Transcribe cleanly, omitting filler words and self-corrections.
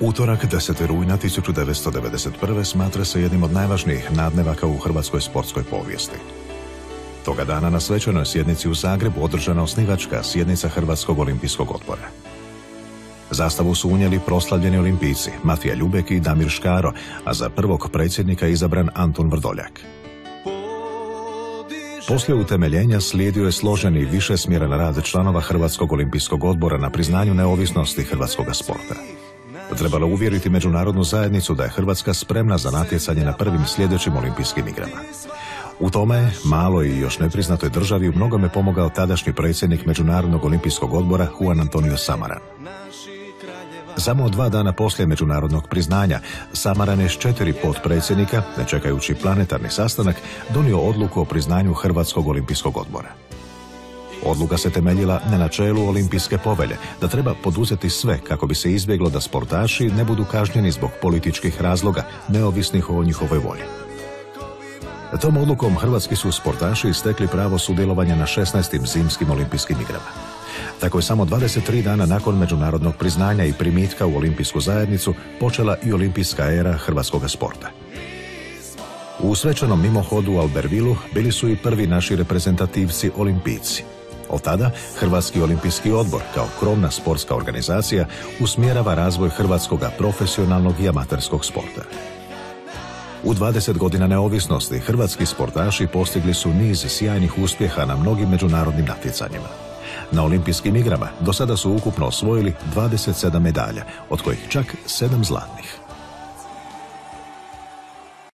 Utorak 10. rujna 1991. smatra se jednim od najvažnijih nadnevaka u hrvatskoj sportskoj povijesti. Toga dana na svečanoj sjednici u Zagrebu održana osnivačka sjednica Hrvatskog olimpijskog odbora. Zastavu su unijeli proslavljeni olimpijci Matija Ljubek i Damir Škaro, a za prvog predsjednika izabran Antun Vrdoljak. Poslije utemeljenja slijedio je složeni višesmjeran rad članova Hrvatskog olimpijskog odbora na priznanju neovisnosti hrvatskog sporta. Trebalo uvjeriti međunarodnu zajednicu da je Hrvatska spremna za natjecanje na prvim sljedećim olimpijskim igrama. U tome, maloj i još nepriznatoj državi, u mnogome pomogao tadašnji predsjednik Međunarodnog olimpijskog odbora Juan Antonio Samaran. Samo 2 dana poslije međunarodnog priznanja, Samaran je s 4 potpredsjednika, ne čekajući planetarni sastanak, donio odluku o priznanju Hrvatskog olimpijskog odbora. Odluka se temeljila na načelu olimpijske povelje, da treba poduzeti sve kako bi se izbjeglo da sportaši ne budu kažnjeni zbog političkih razloga, neovisnih o njihovoj volji. Tom odlukom hrvatski su sportaši stekli pravo sudjelovanja na 16. zimskim olimpijskim igrama. Tako je samo 23 dana nakon međunarodnog priznanja i primitka u olimpijsku zajednicu počela i olimpijska era hrvatskog sporta. U svečanom mimohodu u Albervillu bili su i prvi naši reprezentativci olimpijci. Od tada Hrvatski olimpijski odbor kao krovna sportska organizacija usmjerava razvoj hrvatskog profesionalnog i amaterskog sporta. U 20 godina neovisnosti hrvatski sportaši postigli su niz sjajnih uspjeha na mnogim međunarodnim natjecanjima. Na olimpijskim igrama do sada su ukupno osvojili 27 medalja, od kojih čak 7 zlatnih.